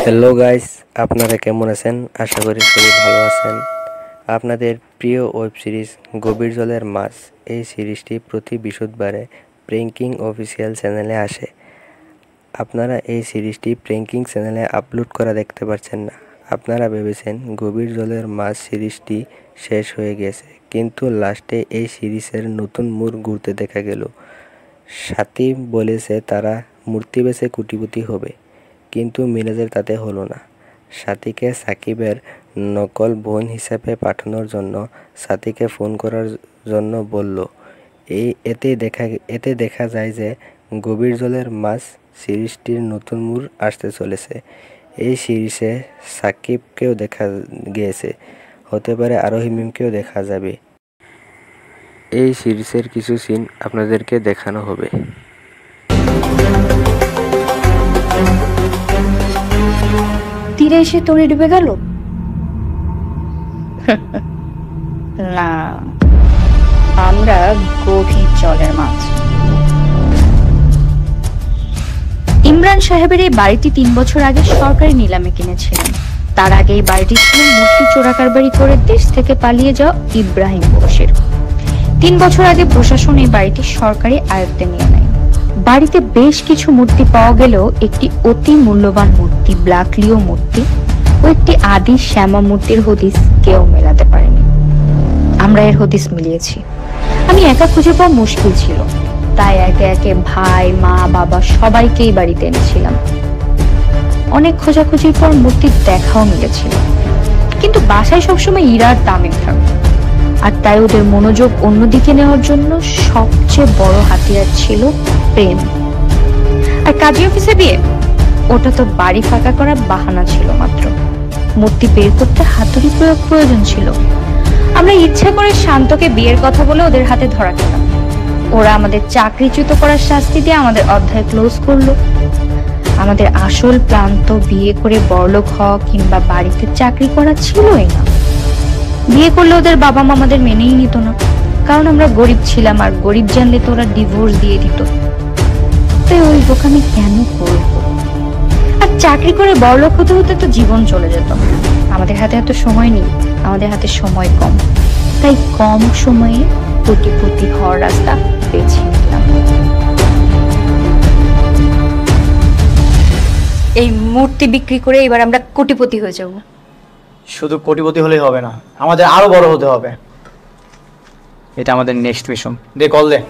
Hello guys, আপনারা কেমন আছেন? আশা করি সবাই ভালো আছেন। আপনাদের প্রিয় ওয়েব সিরিজ গভীর জলের মাছ এই সিরিজটি প্রতি বৃহস্পতিবারে প্র্যাঙ্কিং অফিসিয়াল চ্যানেলে আসে। আপনারা এই সিরিজটি প্র্যাঙ্কিং চ্যানেলে আপলোড করা দেখতে পাচ্ছেন না। আপনারা ভেবেছেন গভীর জলের মাছ সিরিজটি শেষ হয়ে গেছে, কিন্তু লাস্টে এই সিরিজের নতুন মোড় ঘুরতে দেখা গেল। সাথী বলেছে তারা মূর্তি বেচে কোটিপতি হবে, কিন্তু মিরাজের তাতে হলো না। সাথীকে সাকিবের নকল বোন হিসেবে পাঠানোর জন্য সাথীকে ফোন করার জন্য বলল। এতে দেখা যায় যে গভীর জলের মাছ সিরিজটির নতুন মোড় আসতে চলেছে। এই সিরিজে সাকিবকেও দেখা গিয়েছে, হতে পারে আরোহী মিমকেও দেখা যাবে। এই সিরিজের কিছু সিন আপনাদেরকে দেখানো হবে। তীরে এসে তরি ডুবে গেল না, আমরা গভীর জলের মাছ। ইমরান সাহেবের এই বাড়িটি 3 বছর আগে সরকারি নিলামে কিনেছিলেন। তার আগে এই বাড়িটি ছিল মূর্তি চোরাকারবারি করে দেশ থেকে পালিয়ে যাওয়া ইব্রাহিম বংশের। 3 বছর আগে প্রশাসন এই বাড়িটি সরকারি আয়ত্তে নিয়ে নেয়। বাড়িতে বেশ কিছু মূর্তি পাওয়া গেলেও একটি অতি মূল্যবান মূর্তি, ব্ল্যাক লিও মূর্তি ও একটি আদি শ্যামা মূর্তির হদিস কেউ মেলাতে পারেনি। আমরা এর হদিস মিলিয়েছি। আমি একা খুঁজে পাওয়া মুশকিল ছিল, তাই একে একে ভাই, মা, বাবা সবাইকেই বাড়িতে এনেছিলাম। অনেক খোঁজাখুঁজির পর মূর্তির দেখাও মিলেছিল, কিন্তু বাসায় সবসময় ইরার তামিম থাকতো, আর তাই ওদের মনোযোগ অন্যদিকে নেওয়ার জন্য সবচেয়ে বড় হাতিয়ার ছিল প্রেম। আর কাজী অফিসে বিয়ে, ওটা তো বাড়ি ফাঁকা করার বাহানা ছিল মাত্র। মূর্তি বের করতে হাতুড়ি প্রয়োজন ছিল। আমরা ইচ্ছা করে শান্তকে বিয়ের কথা বলে ওদের হাতে ধরা খেলাম। ওরা আমাদের চাকরিচ্যুত করার শাস্তি দিয়ে আমাদের অধ্যায় ক্লোজ করলো। আমাদের আসল প্ল্যান তো বিয়ে করে বড়লোক হওয়া কিংবা বাড়িতে চাকরি করা ছিলই না। বিয়ে করলে ওদের বাবা মা আমাদের মেনেই নিত না, কারণ আমরা গরিব ছিলাম, আর গরিব জানলে তো ওরা ডিভোর্স দিয়ে দিত। তাই ওই বোকামি কেন করবো? আর চাকরি করে বড়লোক হতে হতে তো জীবন চলে যেত। আমাদের হাতে এত সময় নেই, আমাদের হাতে সময় কম, তাই কম সময়ে কোটিপতি হওয়ার রাস্তা বেছে নিলাম। এই মূর্তি বিক্রি করে এবার আমরা কোটিপতি হয়ে যাব। শুধু কোটিপতি হলেই হবে না, আমাদের আরো বড় হতে হবে। এটা আমাদের নেক্সট মিশন। দে কল দে।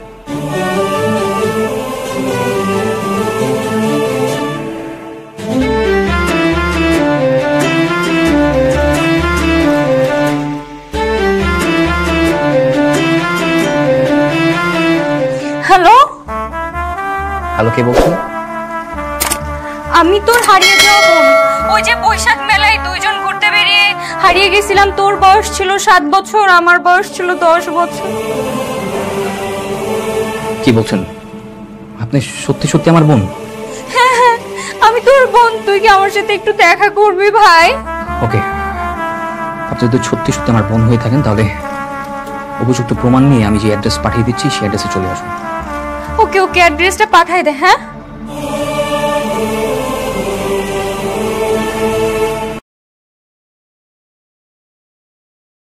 হ্যালো হ্যালো, কে বলছেন? আমি তোর হারিয়ে যাওয়া বোন। ওই যে বৈশাখ মেলায় দুইজন ঘুরতে বেরিয়ে হারিয়ে গেছিলাম। তোর বয়স ছিল 7 বছর, আমার বয়স ছিল 10 বছর। কি বলছেন? আপনি সত্যি সত্যি আমার বোন? হ্যাঁ হ্যাঁ, আমি তোর বোন। তুই কি আমার সাথে একটু দেখা করবি ভাই? ওকে, আপনি যদি সত্যি সত্যি আমার বোন হয়ে থাকেন তাহলে উপযুক্ত প্রমাণ নিয়ে আমি যে অ্যাড্রেস পাঠিয়ে দিচ্ছি সেই অ্যাড্রেসে চলে আসুন। ওকে ওকে, অ্যাড্রেসটা পাঠাই দে। হ্যাঁ